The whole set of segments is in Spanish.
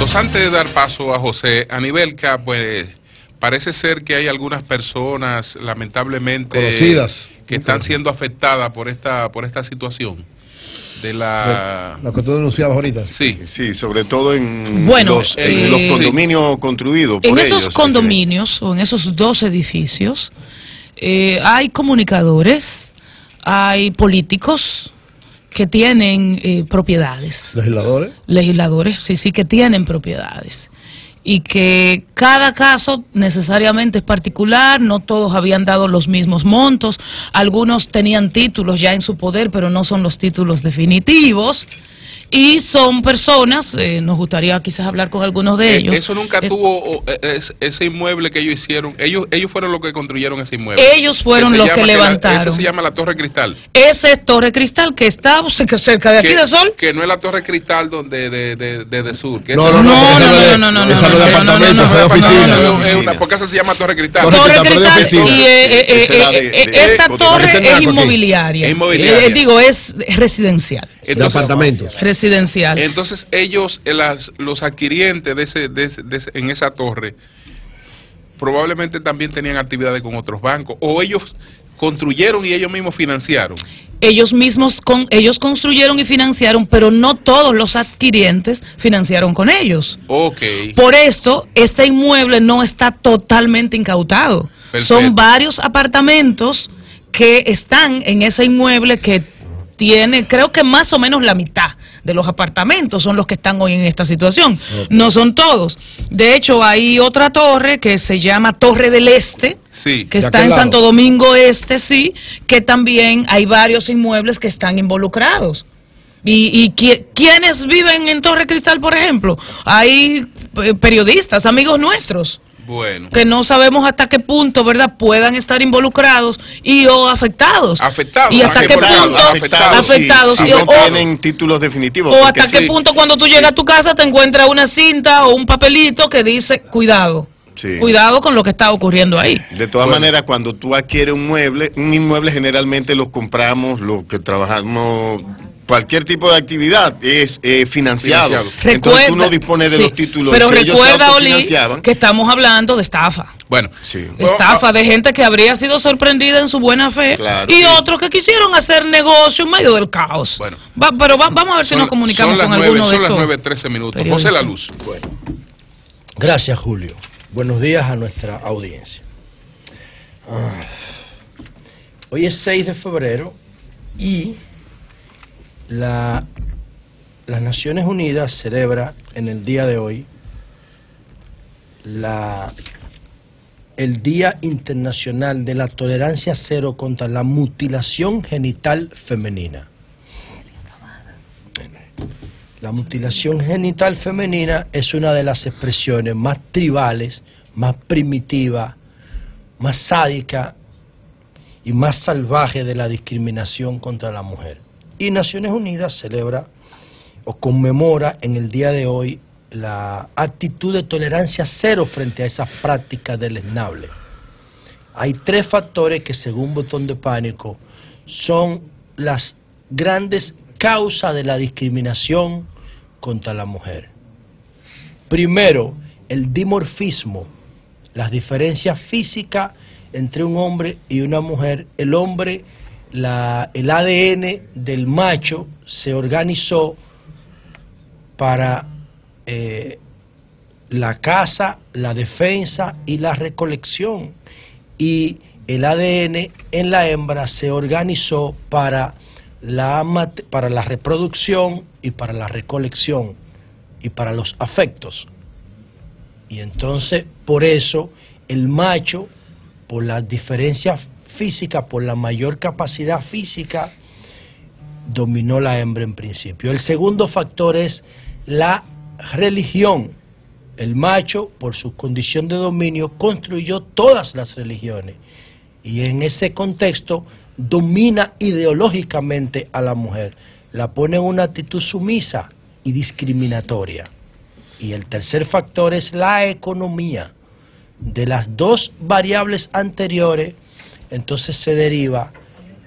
Amigos, antes de dar paso a José, Anibelka, pues parece ser que hay algunas personas lamentablemente conocidas que están siendo afectadas por esta situación de la que tú denunciabas ahorita. Sí, sí, sobre todo en los condominios construidos por en ellos. esos condominios o en esos 2 edificios hay comunicadores, hay políticos que tienen propiedades. Legisladores, sí, que tienen propiedades. Y que cada caso necesariamente es particular, no todos habían dado los mismos montos, algunos tenían títulos ya en su poder, pero no son los títulos definitivos. Y son personas, nos gustaría quizás hablar con algunos de ellos. Eso nunca tuvo, ese inmueble que ellos hicieron, ellos fueron los que construyeron ese inmueble. Ellos fueron los que levantaron. Ese se llama la Torre Cristal. Ese es Torre Cristal, que está cerca de aquí de Sol. Que no es la Torre Cristal donde de Sur. No, esa no es de oficina. Porque esa se llama Torre Cristal. Torre Cristal y esta torre es inmobiliaria. Digo, es residencial. De apartamentos. Residencial. Entonces ellos, los adquirientes en esa torre, probablemente también tenían actividades con otros bancos, o ellos construyeron y ellos mismos financiaron. Ellos construyeron y financiaron, pero no todos los adquirientes financiaron con ellos. Okay. Por esto, este inmueble no está totalmente incautado. Perfecto. Son varios apartamentos que están en ese inmueble que tiene, creo que más o menos la mitad de los apartamentos son los que están hoy en esta situación. Okay. No son todos. De hecho, hay otra torre que se llama Torre del Este, sí, que está en Santo Domingo Este, sí, que también hay varios inmuebles que están involucrados. ¿Y quiénes viven en Torre Cristal, por ejemplo? Hay periodistas, amigos nuestros. Bueno. Que no sabemos hasta qué punto, ¿verdad?, puedan estar involucrados y o afectados. Y hasta qué punto afectados. Si no tienen títulos definitivos. O hasta qué punto cuando tú llegas a tu casa te encuentras una cinta o un papelito que dice cuidado. Sí. Cuidado con lo que está ocurriendo ahí. De todas maneras, cuando tú adquieres un inmueble generalmente los compramos, los que trabajamos. Cualquier tipo de actividad es financiado. Entonces tú no dispones de los títulos. Pero recuerda, Oli, que estamos hablando de estafa. Bueno, sí. Estafa de gente que habría sido sorprendida en su buena fe, claro, y otros que quisieron hacer negocio en medio del caos. Bueno, pero vamos a ver si nos comunicamos con alguno de estos. Son las 9:13 minutos. José La Luz. Bueno. Gracias, Julio. Buenos días a nuestra audiencia. Hoy es 6 de febrero y las Naciones Unidas celebra en el día de hoy el Día Internacional de la Tolerancia Cero contra la Mutilación Genital Femenina. La mutilación genital femenina es una de las expresiones más tribales, más primitivas, más sádicas y más salvajes de la discriminación contra la mujer. Y Naciones Unidas celebra o conmemora en el día de hoy la actitud de tolerancia cero frente a esas prácticas deleznables. Hay 3 factores que, según Botón de Pánico, son las grandes causas de la discriminación contra la mujer. Primero, el dimorfismo, las diferencias físicas entre un hombre y una mujer. El hombre, el ADN del macho se organizó para la caza, la defensa y la recolección, y el ADN en la hembra se organizó para la reproducción y para la recolección y para los afectos. Y entonces, por eso, el macho, por las diferencias físicas, por la mayor capacidad física, dominó la hembra en principio. El segundo factor es la religión. El macho, por su condición de dominio, construyó todas las religiones, y en ese contexto domina ideológicamente a la mujer, la pone en una actitud sumisa y discriminatoria. Y el tercer factor es la economía. De las 2 variables anteriores, entonces se deriva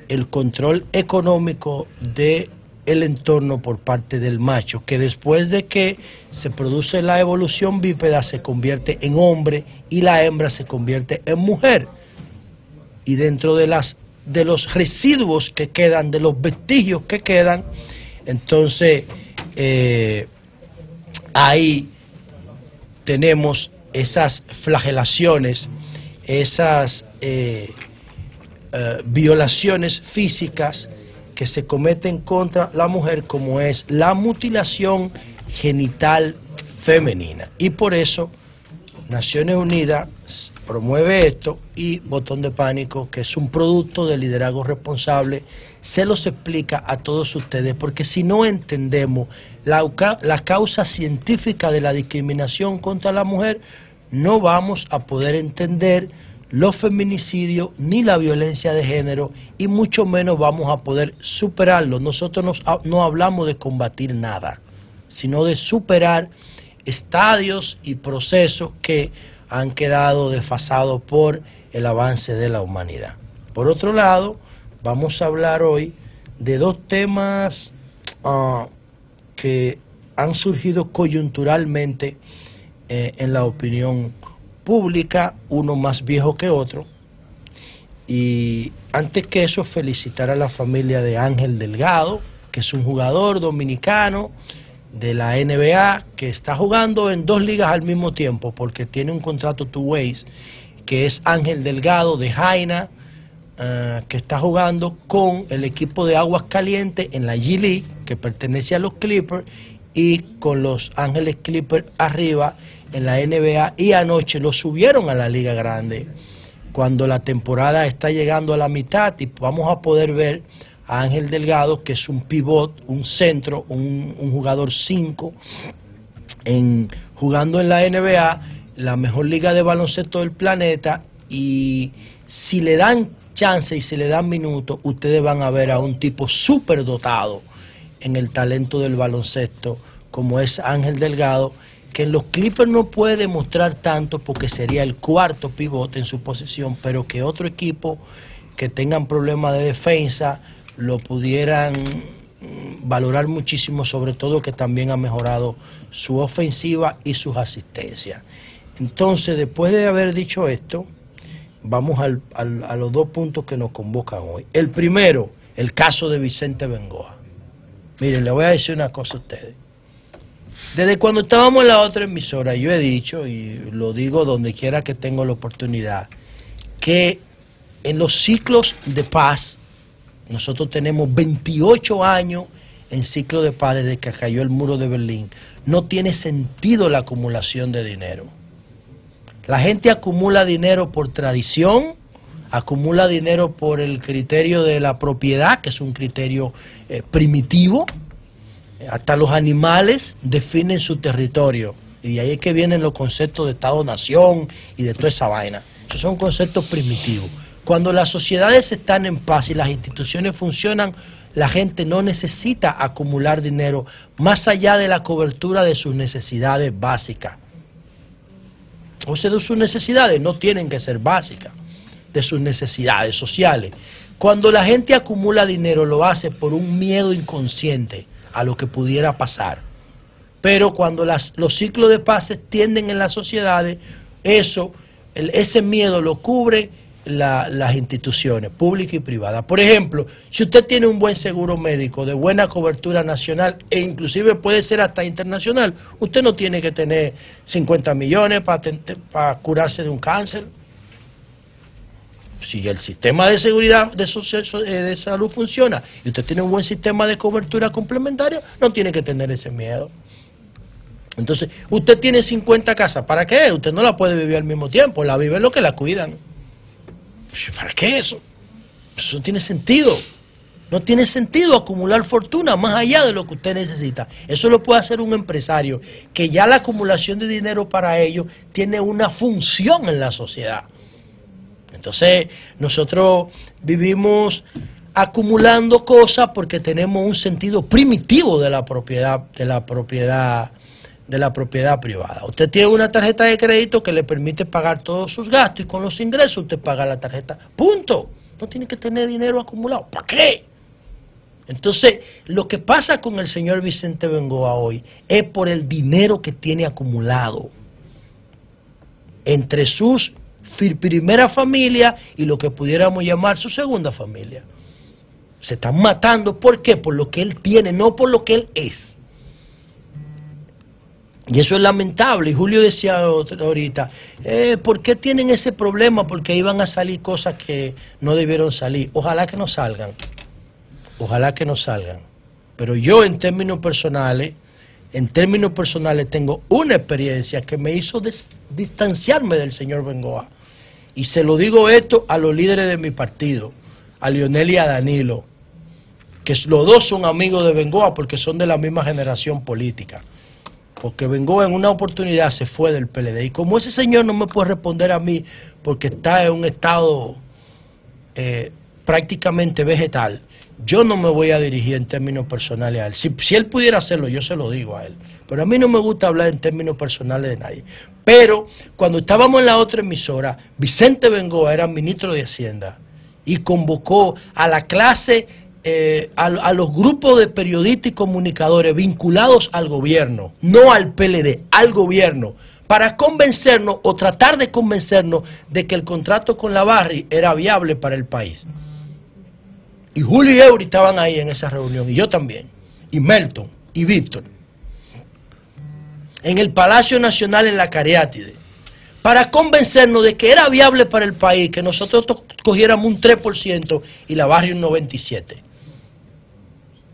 el control económico de el entorno por parte del macho, que después de que se produce la evolución bípeda se convierte en hombre y la hembra se convierte en mujer. Y dentro de los residuos que quedan, de los vestigios que quedan, entonces ahí tenemos esas flagelaciones, esas violaciones físicas que se cometen contra la mujer, como es la mutilación genital femenina. Y por eso Naciones Unidas promueve esto, y Botón de Pánico, que es un producto de liderazgo responsable, se los explica a todos ustedes, porque si no entendemos la causa científica de la discriminación contra la mujer, no vamos a poder entender los feminicidios ni la violencia de género, y mucho menos vamos a poder superarlo. Nosotros no hablamos de combatir nada, sino de superar estadios y procesos que han quedado desfasados por el avance de la humanidad. Por otro lado, vamos a hablar hoy de dos temas que han surgido coyunturalmente en la opinión pública, uno más viejo que otro. Y antes que eso, felicitar a la familia de Ángel Delgado, que es un jugador dominicano de la NBA que está jugando en 2 ligas al mismo tiempo, porque tiene un contrato two ways, que es Ángel Delgado de Jaina, que está jugando con el equipo de Aguas Calientes en la G League, que pertenece a los Clippers, y con los Ángeles Clippers arriba en la NBA, y anoche lo subieron a la Liga Grande, cuando la temporada está llegando a la mitad, y vamos a poder ver a Ángel Delgado, que es un pivot, un centro, un jugador 5, jugando en la NBA, la mejor liga de baloncesto del planeta. Y si le dan chance y si le dan minutos, ustedes van a ver a un tipo súper dotado en el talento del baloncesto, como es Ángel Delgado, que en los Clippers no puede demostrar tanto porque sería el cuarto pivot en su posición, pero que otro equipo que tengan problemas de defensa lo pudieran valorar muchísimo, sobre todo que también ha mejorado su ofensiva y sus asistencias. Entonces, después de haber dicho esto, vamos a los 2 puntos que nos convocan hoy. El primero, el caso de Vicente Bengoa. Miren, le voy a decir una cosa a ustedes. Desde cuando estábamos en la otra emisora, yo he dicho, y lo digo donde quiera que tengo la oportunidad, que en los ciclos de paz, nosotros tenemos 28 años en ciclo de paz desde que cayó el muro de Berlín. No tiene sentido la acumulación de dinero. La gente acumula dinero por tradición, acumula dinero por el criterio de la propiedad, que es un criterio primitivo. Hasta los animales definen su territorio. Y ahí es que vienen los conceptos de Estado-Nación y de toda esa vaina. Esos son conceptos primitivos. Cuando las sociedades están en paz y las instituciones funcionan, la gente no necesita acumular dinero más allá de la cobertura de sus necesidades básicas. O sea, de sus necesidades no tienen que ser básicas, de sus necesidades sociales. Cuando la gente acumula dinero, lo hace por un miedo inconsciente a lo que pudiera pasar. Pero cuando los ciclos de paz se extienden en las sociedades, ese miedo lo cubre las instituciones públicas y privadas. Por ejemplo, si usted tiene un buen seguro médico de buena cobertura nacional e inclusive puede ser hasta internacional, usted no tiene que tener 50 millones para curarse de un cáncer. Si el sistema de seguridad de salud funciona y usted tiene un buen sistema de cobertura complementaria, no tiene que tener ese miedo. Entonces, usted tiene 50 casas, ¿para qué? Usted no la puede vivir al mismo tiempo, la vive lo que la cuidan. ¿Para qué eso? Eso no tiene sentido. No tiene sentido acumular fortuna más allá de lo que usted necesita. Eso lo puede hacer un empresario, que ya la acumulación de dinero para ellos tiene una función en la sociedad. Entonces, nosotros vivimos acumulando cosas porque tenemos un sentido primitivo de la propiedad privada. Usted tiene una tarjeta de crédito que le permite pagar todos sus gastos y con los ingresos usted paga la tarjeta. Punto. No tiene que tener dinero acumulado. ¿Para qué? Entonces, lo que pasa con el señor Vicente Bengoa hoy es por el dinero que tiene acumulado entre sus primera familia y lo que pudiéramos llamar su segunda familia. Se están matando, ¿por qué? Por lo que él tiene, no por lo que él es. Y eso es lamentable. Y Julio decía ahorita, ¿por qué tienen ese problema? Porque iban a salir cosas que no debieron salir. Ojalá que no salgan. Ojalá que no salgan. Pero yo en términos personales tengo una experiencia que me hizo distanciarme del señor Bengoa. Y se lo digo esto a los líderes de mi partido, a Leonel y a Danilo, que los dos son amigos de Bengoa porque son de la misma generación política. Porque Bengoa en una oportunidad se fue del PLD. Y como ese señor no me puede responder a mí porque está en un estado prácticamente vegetal, yo no me voy a dirigir en términos personales a él. Si él pudiera hacerlo, yo se lo digo a él. Pero a mí no me gusta hablar en términos personales de nadie. Pero cuando estábamos en la otra emisora, Vicente Bengoa era ministro de Hacienda y convocó a la clase, a los grupos de periodistas y comunicadores vinculados al gobierno, no al PLD, al gobierno, para convencernos o tratar de convencernos de que el contrato con la Barry era viable para el país. Y Julio y Eury estaban ahí en esa reunión, y yo también, y Melton, y Víctor, en el Palacio Nacional en la Cariátide, para convencernos de que era viable para el país que nosotros cogiéramos un 3% y la Barry un 97%.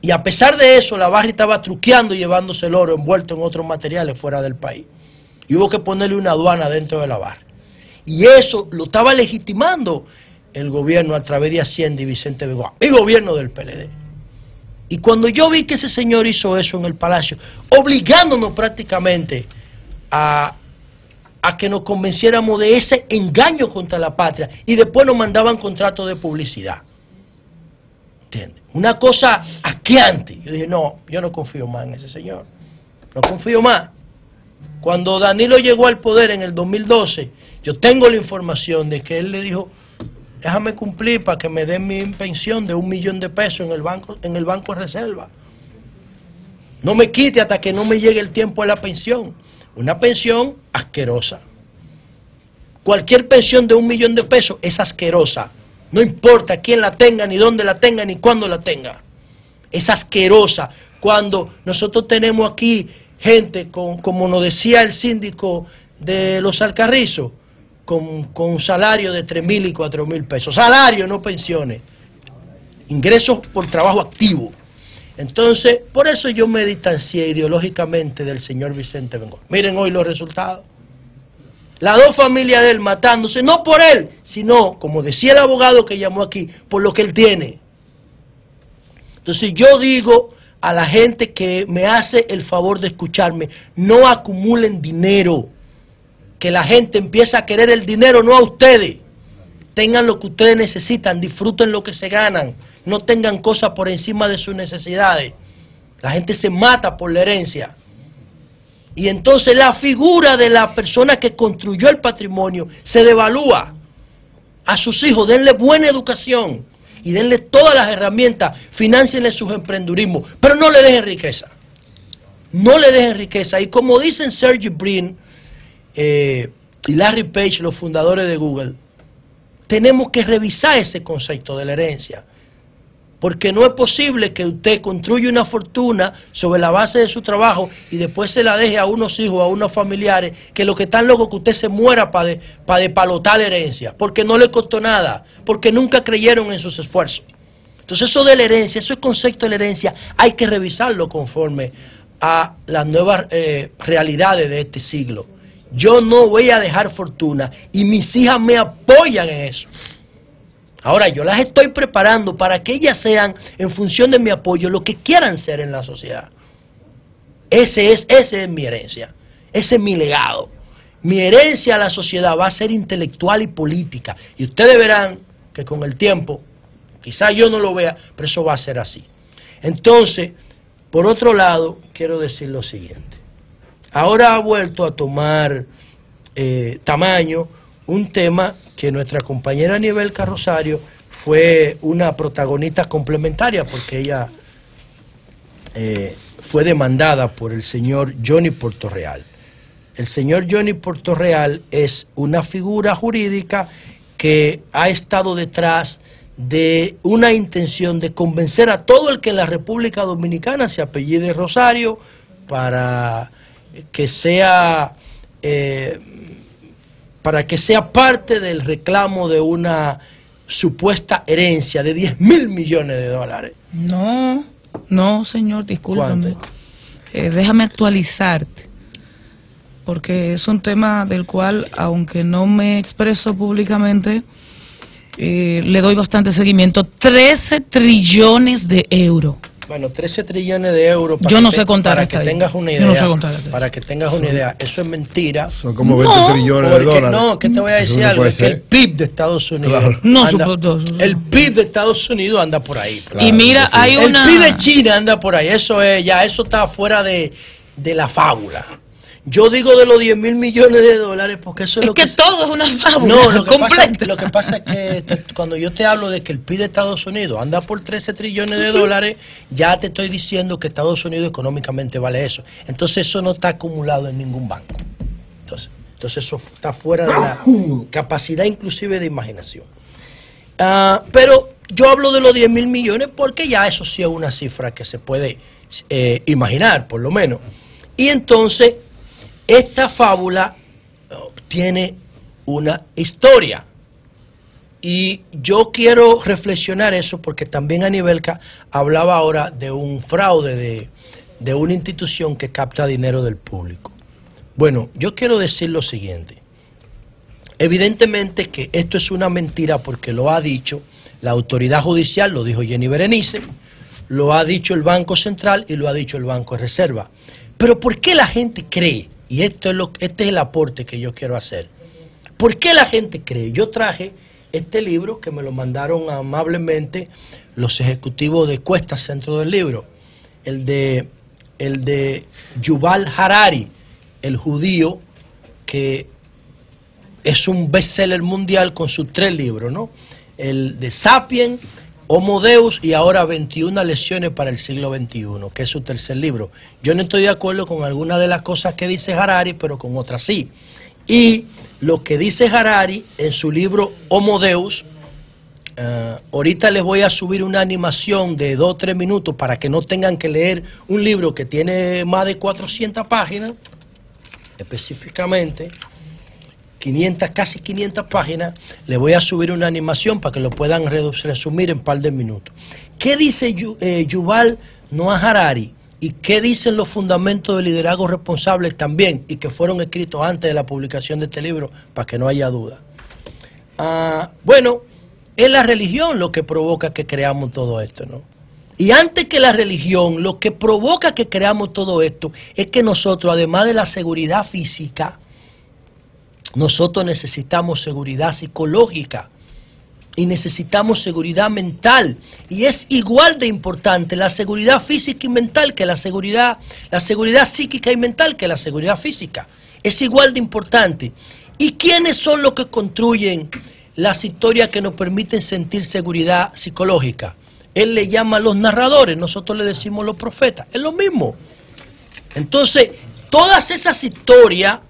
Y a pesar de eso, la Barry estaba truqueando y llevándose el oro envuelto en otros materiales fuera del país. Y hubo que ponerle una aduana dentro de la Barry. Y eso lo estaba legitimando el gobierno a través de Hacienda y Vicente Bengoa, el gobierno del PLD. Y cuando yo vi que ese señor hizo eso en el Palacio, obligándonos prácticamente a que nos convenciéramos de ese engaño contra la patria, y después nos mandaban contratos de publicidad. ¿Entiendes? Una cosa asqueante. Yo dije, no, yo no confío más en ese señor. No confío más. Cuando Danilo llegó al poder en el 2012, yo tengo la información de que él le dijo, déjame cumplir para que me den mi pensión de $1 millón de pesos en el banco de reserva. No me quite hasta que no me llegue el tiempo de la pensión. Una pensión asquerosa. Cualquier pensión de $1 millón de pesos es asquerosa. No importa quién la tenga, ni dónde la tenga, ni cuándo la tenga. Es asquerosa. Cuando nosotros tenemos aquí gente, como nos decía el síndico de Los Alcarrizos, con un salario de 3.000 y 4.000 pesos. Salario, no pensiones. Ingresos por trabajo activo. Entonces, por eso yo me distancié ideológicamente del señor Vicente Bengoa. Miren hoy los resultados. Las dos familias de él matándose, no por él, sino, como decía el abogado que llamó aquí, por lo que él tiene. Entonces yo digo a la gente que me hace el favor de escucharme, no acumulen dinero. Que la gente empieza a querer el dinero, no a ustedes. Tengan lo que ustedes necesitan, disfruten lo que se ganan. No tengan cosas por encima de sus necesidades. La gente se mata por la herencia. Y entonces la figura de la persona que construyó el patrimonio se devalúa. A sus hijos denle buena educación y denle todas las herramientas, financienle sus emprendurismos, pero no le dejen riqueza. No le dejen riqueza. Y como dicen Sergey Brin y Larry Page, los fundadores de Google, tenemos que revisar ese concepto de la herencia. Porque no es posible que usted construya una fortuna sobre la base de su trabajo y después se la deje a unos hijos, a unos familiares, que lo que están locos es que usted se muera para despalotar la herencia, porque no le costó nada, porque nunca creyeron en sus esfuerzos. Entonces eso de la herencia, ese concepto de la herencia, hay que revisarlo conforme a las nuevas realidades de este siglo. Yo no voy a dejar fortuna y mis hijas me apoyan en eso. Ahora, yo las estoy preparando para que ellas sean, en función de mi apoyo, lo que quieran ser en la sociedad. Ese es mi herencia. Ese es mi legado. Mi herencia a la sociedad va a ser intelectual y política. Y ustedes verán que con el tiempo, quizás yo no lo vea, pero eso va a ser así. Entonces, por otro lado, quiero decir lo siguiente. Ahora ha vuelto a tomar tamaño un tema que nuestra compañera Anibel Carrosario fue una protagonista complementaria, porque ella fue demandada por el señor Johnny Portorreal. El señor Johnny Portorreal es una figura jurídica que ha estado detrás de una intención de convencer a todo el que en la República Dominicana se apellide Rosario para que sea parte del reclamo de una supuesta herencia de 10.000 millones de dólares. No, señor, discúlpame. Déjame actualizarte, porque es un tema del cual, aunque no me expreso públicamente, le doy bastante seguimiento. 13 trillones de euros. Bueno, 13 trillones de euros. Yo no sé contar. Para que tengas una idea. Yo no sé contar. Para que tengas una idea. Eso es mentira. Son como 20 trillones de dólares. No, que te voy a decir algo. Es que el PIB de Estados Unidos. Claro. El PIB de Estados Unidos anda por ahí. Claro, y mira, hay una. El PIB de China anda por ahí. Eso está fuera de la fábula. Yo digo de los 10.000 millones de dólares porque eso es lo que... Es que todo es una fábula. No, lo que pasa es que cuando yo te hablo de que el PIB de Estados Unidos anda por 13 trillones de dólares, ya te estoy diciendo que Estados Unidos económicamente vale eso. Entonces eso no está acumulado en ningún banco. Entonces eso está fuera de la capacidad inclusive de imaginación. Pero yo hablo de los 10.000 millones porque ya eso sí es una cifra que se puede imaginar, por lo menos. Y entonces... esta fábula tiene una historia y yo quiero reflexionar eso porque también Anibelka hablaba ahora de un fraude de una institución que capta dinero del público. Bueno, yo quiero decir lo siguiente. Evidentemente que esto es una mentira porque lo ha dicho la autoridad judicial, lo dijo Jenny Berenice, lo ha dicho el Banco Central y lo ha dicho el Banco de Reserva. Pero ¿por qué la gente cree? Y este es el aporte que yo quiero hacer. ¿Por qué la gente cree? Yo traje este libro que me lo mandaron amablemente los ejecutivos de Cuesta Centro del Libro. El de Yuval Harari, el judío, que es un bestseller mundial con sus 3 libros, ¿no? El de Sapiens, Homo Deus y ahora 21 lecciones para el siglo XXI, que es su 3er libro. Yo no estoy de acuerdo con algunas de las cosas que dice Harari, pero con otras sí. Y lo que dice Harari en su libro Homo Deus, ahorita les voy a subir una animación de 2 o 3 minutos para que no tengan que leer un libro que tiene más de 400 páginas, específicamente 500, casi 500 páginas. Le voy a subir una animación para que lo puedan resumir en un par de minutos. ¿Qué dice Yuval Noah Harari? ¿Y qué dicen los fundamentos del liderazgo responsable también? Y que fueron escritos antes de la publicación de este libro, para que no haya duda. Bueno, es la religión lo que provoca que creamos todo esto, ¿no? Y antes que la religión, lo que provoca que creamos todo esto es que nosotros, además de la seguridad física, nosotros necesitamos seguridad psicológica y necesitamos seguridad mental. Y es igual de importante la seguridad física y mental que la seguridad psíquica y mental que la seguridad física. Es igual de importante. ¿Y quiénes son los que construyen las historias que nos permiten sentir seguridad psicológica? Él le llama a los narradores, nosotros le decimos los profetas. Es lo mismo. Entonces, todas esas historias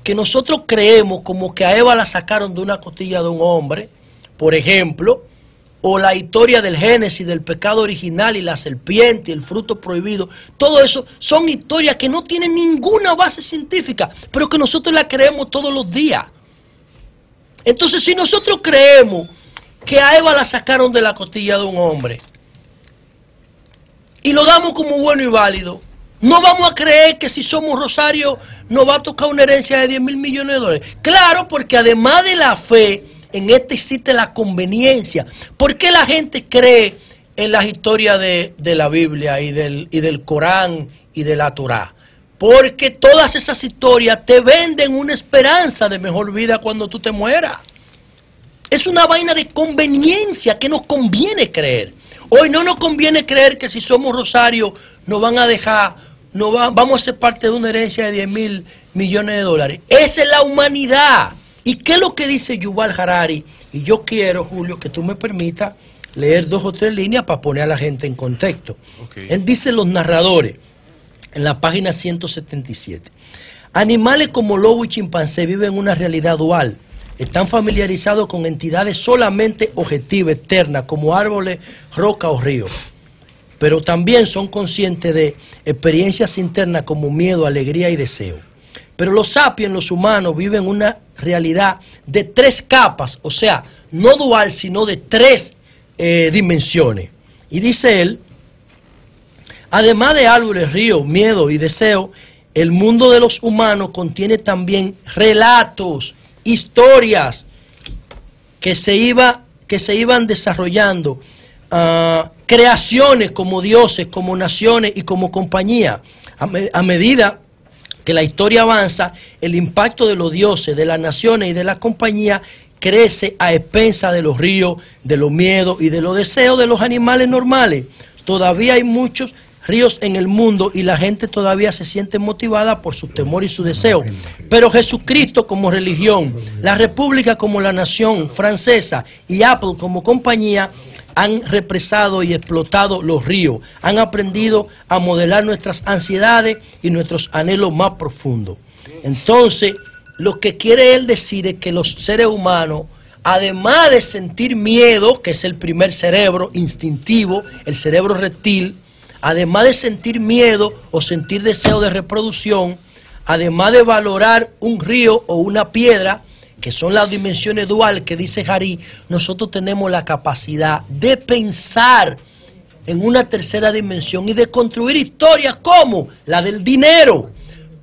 que nosotros creemos como que a Eva la sacaron de una costilla de un hombre, por ejemplo, o la historia del Génesis, del pecado original y la serpiente y el fruto prohibido, todo eso son historias que no tienen ninguna base científica, pero que nosotros la creemos todos los días. Entonces, si nosotros creemos que a Eva la sacaron de la costilla de un hombre y lo damos como bueno y válido, no vamos a creer que si somos Rosario nos va a tocar una herencia de 10.000 millones de dólares. Claro, porque además de la fe, en este existe la conveniencia. ¿Por qué la gente cree en las historias de la Biblia y del Corán y de la Torá? Porque todas esas historias te venden una esperanza de mejor vida cuando tú te mueras. Es una vaina de conveniencia que nos conviene creer. Hoy no nos conviene creer que si somos Rosario nos van a dejar, vamos a ser parte de una herencia de 10.000 millones de dólares. Esa es la humanidad. ¿Y qué es lo que dice Yuval Harari? Y yo quiero, Julio, que tú me permitas leer 2 o 3 líneas para poner a la gente en contexto. Él dice los narradores, en la página 177. Animales como lobo y chimpancé viven una realidad dual. Están familiarizados con entidades solamente objetivas, externas, como árboles, roca o ríos. Pero también son conscientes de experiencias internas como miedo, alegría y deseo. Pero los sapiens, los humanos, viven una realidad de 3 capas, o sea, no dual, sino de 3 dimensiones. Y dice él, además de árboles, ríos, miedo y deseo, el mundo de los humanos contiene también relatos, historias que se iban desarrollando, creaciones como dioses, como naciones y como compañía. A medida que la historia avanza, el impacto de los dioses, de las naciones y de la compañía crece a expensas de los ríos, de los miedos y de los deseos de los animales normales. Todavía hay muchos ríos en el mundo y la gente todavía se siente motivada por su temor y su deseo. Pero Jesucristo como religión, la República como la nación francesa y Apple como compañía han represado y explotado los ríos, han aprendido a modelar nuestras ansiedades y nuestros anhelos más profundos. Entonces, lo que quiere él decir es que los seres humanos, además de sentir miedo, que es el primer cerebro instintivo, el cerebro reptil, además de sentir miedo o sentir deseo de reproducción, además de valorar un río o una piedra, que son las dimensiones duales que dice Harari, nosotros tenemos la capacidad de pensar en una tercera dimensión y de construir historias como la del dinero.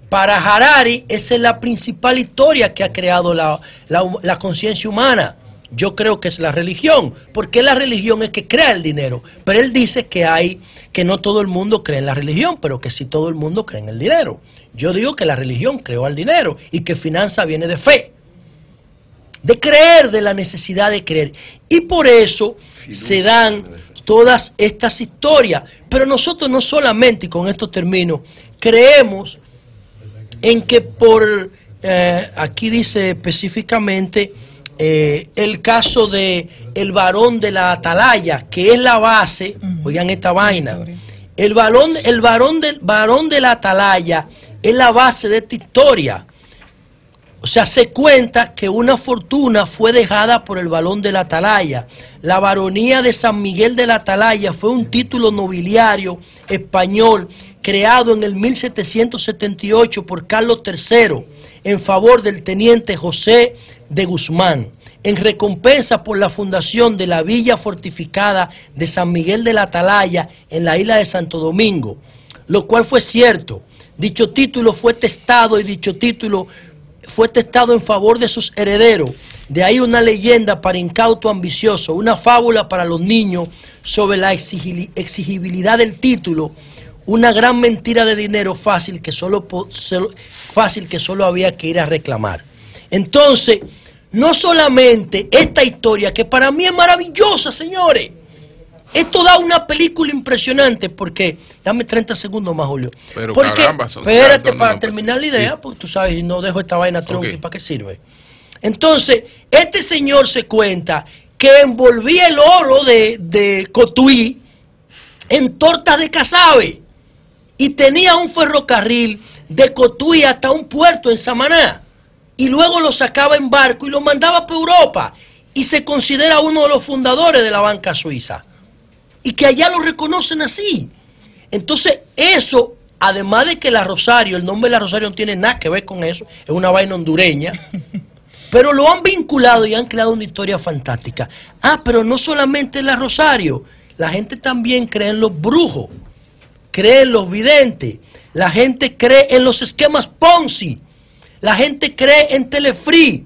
Para Harari, esa es la principal historia que ha creado la conciencia humana. Yo creo que es la religión, porque la religión es que crea el dinero. Pero él dice que no todo el mundo cree en la religión, pero que sí todo el mundo cree en el dinero. Yo digo que la religión creó el dinero y que finanza viene de fe. De creer, de la necesidad de creer. Y por eso se dan todas estas historias. Pero nosotros no solamente, y con esto termino, creemos en que aquí dice específicamente el caso de el varón de la atalaya, que es la base, oigan esta vaina, el varón de la atalaya es la base de esta historia. O sea, se cuenta que una fortuna fue dejada por el varón de la atalaya. La baronía de San Miguel de la Atalaya fue un título nobiliario español creado en el 1778 por Carlos III en favor del teniente José de Guzmán, en recompensa por la fundación de la villa fortificada de San Miguel de la Atalaya en la isla de Santo Domingo, lo cual fue cierto. Dicho título fue testado en favor de sus herederos. De ahí una leyenda para incauto ambicioso, una fábula para los niños sobre la exigibilidad del título, una gran mentira de dinero fácil que solo había que ir a reclamar. Entonces, no solamente esta historia, que para mí es maravillosa, señores. Esto da una película impresionante porque, dame 30 segundos más, Julio. Pero porque, caramba, espérate para terminar la idea, sí. Porque tú sabes, no dejo esta vaina tronca, okay. ¿Para qué sirve? Entonces, este señor se cuenta que envolvía el oro de Cotuí en tortas de casabe y tenía un ferrocarril de Cotuí hasta un puerto en Samaná y luego lo sacaba en barco y lo mandaba para Europa y se considera uno de los fundadores de la banca suiza. Y que allá lo reconocen así. Entonces, eso, además de que la Rosario, el nombre de la Rosario no tiene nada que ver con eso, es una vaina hondureña, pero lo han vinculado y han creado una historia fantástica. Ah, pero no solamente la Rosario, la gente también cree en los brujos, cree en los videntes, la gente cree en los esquemas Ponzi, la gente cree en Telefree,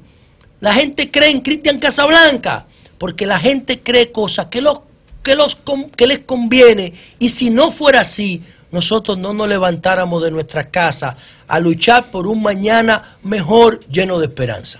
la gente cree en Cristian Casablanca, porque la gente cree cosas que les conviene, y si no fuera así, nosotros no nos levantáramos de nuestra casa a luchar por un mañana mejor lleno de esperanza.